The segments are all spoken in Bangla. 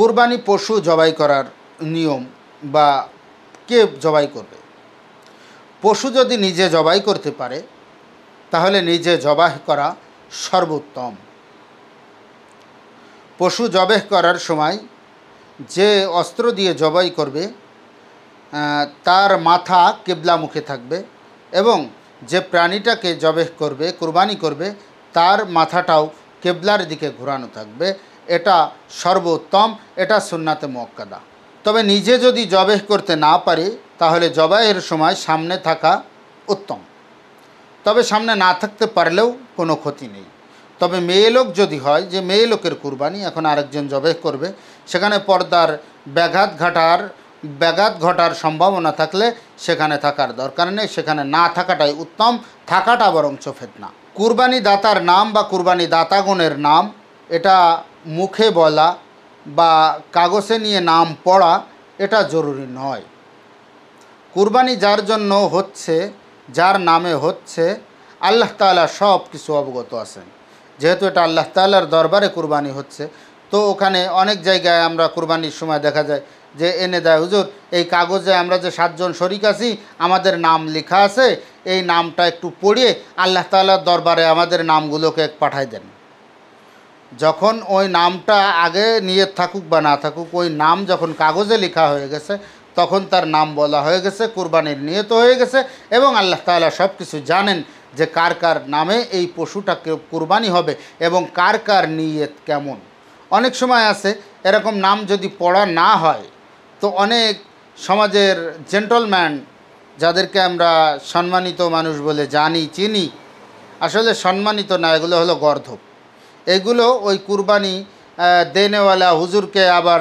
কুরবানি পশু জবাই করার নিয়ম বা কে জবাই করবে। পশু যদি নিজে জবাই করতে পারে তাহলে নিজে জবাই করা সর্বোত্তম। পশু জবাই করার সময় যে অস্ত্র দিয়ে জবাই করবে তার মাথা কিবলামুখে থাকবে এবং যে প্রাণীটাকে জবাই করবে, কুরবানি করবে, তার মাথাটাও কিবলার দিকে ঘোরানো থাকবে। এটা সর্বোত্তম, এটা সুন্নাতে মুআক্কাদা। তবে নিজে যদি জবাই করতে না পারে তাহলে জবাইয়ের সময় সামনে থাকা উত্তম। তবে সামনে না থাকতে পারলেও কোনো ক্ষতি নেই। তবে মেয়ে লোক যদি হয়, যে মেয়ে লোকের কুরবানি এখন আরেকজন জবাই করবে, সেখানে পর্দার ব্যাঘাত ঘটার সম্ভাবনা থাকলে সেখানে থাকার দরকার নেই, সেখানে না থাকাটাই উত্তম, থাকাটা বরঞ্চ ফিতনা। কুরবানি দাতার নাম বা কুরবানি দাতাগণের নাম এটা মুখে বলা বা কাগজে নিয়ে নাম পড়া এটা জরুরি নয়। কুরবানি যার জন্য হচ্ছে, যার নামে হচ্ছে, আল্লাহ তাআলা সব কিছু অবগত আছেন। যেহেতু এটা আল্লাহ তাআলার দরবারে কুরবানি হচ্ছে, তো ওখানে অনেক জায়গায় আমরা কুরবানির সময় দেখা যায় যে এনে দেয়, হুজুর এই কাগজে আমরা যে 7 জন শরিক আছি আমাদের নাম লেখা আছে, এই নামটা একটু পড়িয়ে আল্লাহ তাআলার দরবারে আমাদের নামগুলোকে পাঠাই দেন। যখন ওই নামটা আগে নিয়ত থাকুক বা না থাকুক, ওই নাম যখন কাগজে লেখা হয়ে গেছে তখন তার নাম বলা হয়ে গেছে, কুরবানির নিয়ত হয়ে গেছে এবং আল্লাহ তাআলা সব কিছু জানেন যে কার কার নামে এই পশুটাকে কুরবানি হবে এবং কার কার নিয়ত কেমন। অনেক সময় আছে এরকম নাম যদি পড়া না হয় তো অনেক সমাজের জেন্টলম্যান, যাদেরকে আমরা সম্মানিত মানুষ বলে জানি চিনি, আসলে সম্মানিত না, এগুলো হলো গর্ধব। এগুলো ওই কুরবানি দেনেওয়ালা হুজুরকে আবার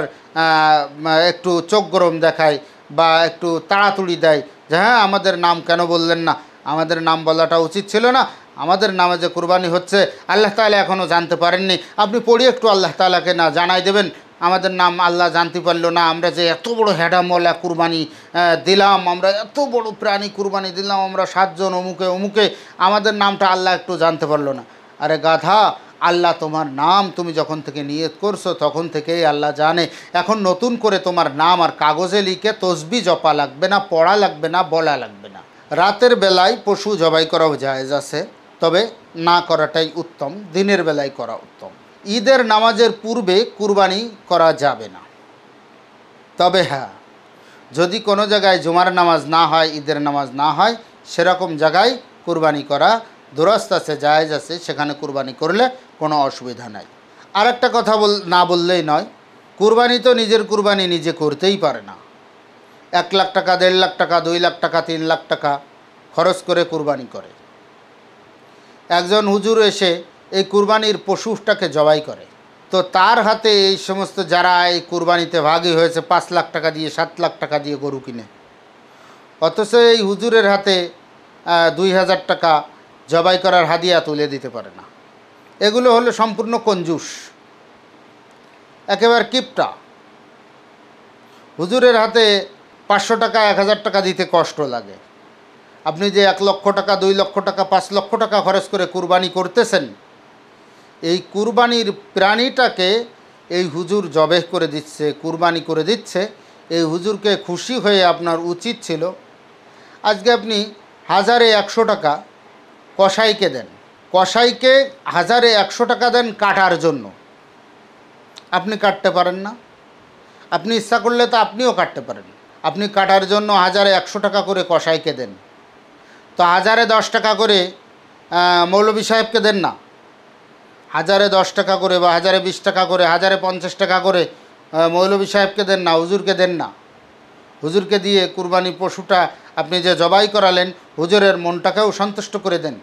একটু চোখ গরম দেখায় বা একটু তাড়াতাড়ি দেয় যে হ্যাঁ আমাদের নাম কেন বললেন না, আমাদের নাম বলাটা উচিত ছিল না, আমাদের নামে যে কুরবানি হচ্ছে আল্লাহ তাআলা এখনও জানতে পারেননি, আপনি পড়িয়ে একটু আল্লাহ তাআলাকে না জানাই দেবেন, আমাদের নাম আল্লাহ জানতে পারলো না, আমরা যে এত বড় হেডামলা কুরবানি দিলাম, আমরা এত বড় প্রাণী কুরবানি দিলাম, আমরা 7 জন অমুকে অমুকে, আমাদের নামটা আল্লাহ একটু জানতে পারলো না। আরে গাধা, আল্লাহ তোমার নাম তুমি যখন থেকে নিয়ত করছো তখন থেকেই আল্লাহ জানে। এখন নতুন করে তোমার নাম আর কাগজে লিখে তসবিহ জপা লাগবে না, পড়া লাগবে না, বলা লাগবে না। রাতের বেলায় পশু জবাই করাও জায়েজ আছে, তবে না করাটাই উত্তম, দিনের বেলায় করা উত্তম। ঈদের নামাজের পূর্বে কুরবানি করা যাবে না। তবে হ্যাঁ, যদি কোনো জায়গায় জুমার নামাজ না হয়, ঈদের নামাজ না হয়, সেরকম জায়গায় কুরবানি করা দুরস্ত আছে, জায়েজ আছে, সেখানে কুরবানি করলে কোনো অসুবিধা নাই। আর একটা কথা না বললেই নয়, কুরবানি তো নিজের কুরবানি নিজে করতেই পারে না। 1 লাখ টাকা, 1.5 লাখ টাকা, 2 লাখ টাকা, 3 লাখ টাকা খরচ করে কুরবানি করে। একজন হুজুর এসে এই কুরবানির পশুটাকে জবাই করে, তো তার হাতে এই সমস্ত যারা এই কুরবানিতে ভাগী হয়েছে 5 লাখ টাকা দিয়ে, 7 লাখ টাকা দিয়ে গরু কিনে, অথচ এই হুজুরের হাতে 2000 টাকা জবাই করার হাদিয়া তুলে দিতে পারে না। এগুলো হলো সম্পূর্ণ কঞ্জুস, একেবারে কিপটা। হুজুরের হাতে 500 টাকা, 1000 টাকা দিতে কষ্ট লাগে। আপনি যে 1 লক্ষ টাকা, 2 লক্ষ টাকা, 5 লক্ষ টাকা খরচ করে কুরবানি করতেছেন, এই কুরবানির প্রাণীটাকে এই হুজুর জবাই করে দিচ্ছে, কুরবানি করে দিচ্ছে, এই হুজুরকে খুশি হয়ে আপনার উচিত ছিল আজকে আপনি 1000-100 টাকা কসাইকে দেন, কসাইকে 1000-100 টাকা দেন কাটার জন্য। আপনি কাটতে পারেন না? আপনি ইচ্ছা করলে তো আপনিও কাটতে পারেন। আপনি কাটার জন্য 1000-100 টাকা করে কসাইকে দেন, তো 1010 টাকা করে মৌলভী সাহেবকে দেন না। 1010 টাকা করে বা 1020 টাকা করে, 1050 টাকা করে মৌলভী সাহেবকে দেন না, হুজুরকে দেন না। হুজুরকে দিয়ে কুরবানি পশুটা আপনি যে জবাই করালেন, হুজুরের মনটাকেও সন্তুষ্ট করে দেন।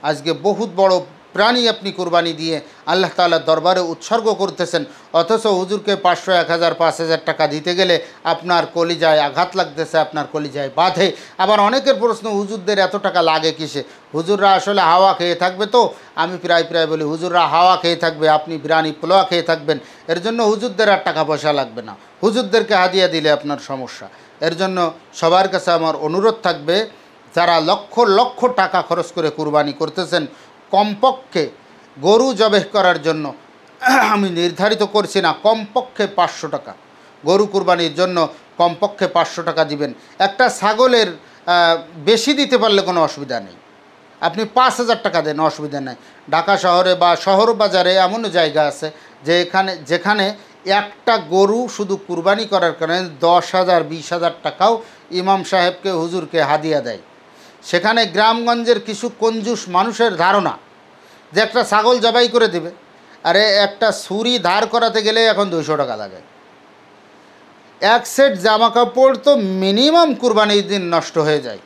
আজকে বহুত বড় প্রাণী আপনি কুরবানি দিয়ে আল্লাহ তাআলার দরবারে উৎসর্গ করতেছেন, অথচ হুজুরকে 500, 1000, 5000 টাকা দিতে গেলে আপনার কলিজায় আঘাত লাগতেছে, আপনার কলিজায় বাঁধে। আবার অনেকের প্রশ্ন, হুজুরদের এত টাকা লাগে কিসে? হুজুররা আসলে হাওয়া খেয়ে থাকবে। তো আমি প্রায় বলি, হুজুররা হাওয়া খেয়ে থাকবে, আপনি বিরিয়ানি পোলাও খেয়ে থাকবেন, এর জন্য হুজুরদের আর টাকা পয়সা লাগবে না, হুজুরদেরকে হাদিয়া দিলে আপনার সমস্যা। এর জন্য সবার কাছে আমার অনুরোধ থাকবে, যারা লক্ষ লক্ষ টাকা খরচ করে কুরবানি করতেছেন, কমপক্ষে গরু জবাই করার জন্য আমি নির্ধারিত করছি না, কমপক্ষে 500 টাকা গরু কুরবানির জন্য কমপক্ষে 500 টাকা দিবেন। একটা ছাগলের বেশি দিতে পারলে কোনো অসুবিধা নেই, আপনি 5000 টাকা দেন, অসুবিধা নেই। ঢাকা শহরে বা শহর বাজারে এমন জায়গা আছে যেখানে একটা গরু শুধু কুরবানি করার কারণে 10,000 20,000 টাকাও ইমাম সাহেবকে হুজুরকে হাদিয়া দেয়। সেখানে গ্রামগঞ্জের কিছু কঞ্জুস মানুষের ধারণা যে একটা ছাগল জবাই করে দেবে। আরে একটা ছুরি ধার করাতে গেলে এখন 200 টাকা লাগে। এক সেট জামা কাপড় তো মিনিমাম কুরবানির দিন নষ্ট হয়ে যায়।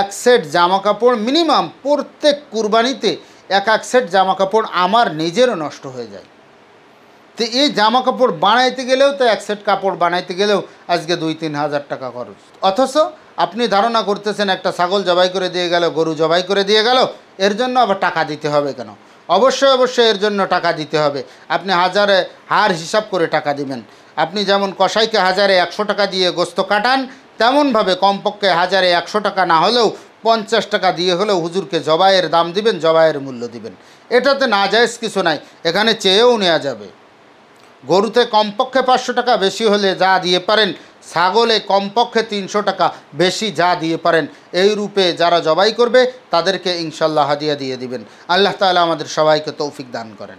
এক সেট জামা কাপড় মিনিমাম প্রত্যেক কুরবানিতে এক সেট জামা কাপড় আমার নিজেরও নষ্ট হয়ে যায়। তো এই জামা কাপড় বানাইতে গেলেও তো এক সেট কাপড় বানাইতে গেলেও আজকে 2-3 হাজার টাকা খরচ। অথচ আপনি ধারণা করতেছেন একটা ছাগল জবাই করে দিয়ে গেল, গরু জবাই করে দিয়ে গেল, এর জন্য আবার টাকা দিতে হবে কেন? অবশ্যই এর জন্য টাকা দিতে হবে। আপনি হাজারে হার হিসাব করে টাকা দিবেন। আপনি যেমন কসাইকে 1,100 টাকা দিয়ে গোস্ত কাটান, তেমনভাবে কমপক্ষে 1,100 টাকা না হলেও 50 টাকা দিয়ে হলেও হুজুরকে জবাইয়ের দাম দিবেন, জবাইয়ের মূল্য দিবেন। এটাতে নাজায়েজ কিছু নাই, এখানে চেয়েও নেওয়া যাবে। গরুতে কমপক্ষে 500 টাকা, বেশি হলে যা দিয়ে পারেন। ছাগলে কমপক্ষে 300 টাকা, বেশি যা দিয়ে পারেন। এই রূপে যারা জবাই করবে তাদেরকে ইনশাল্লাহ হাদিয়া দিয়ে দিবেন। আল্লাহ তাআলা আমাদের সবাইকে তৌফিক দান করেন।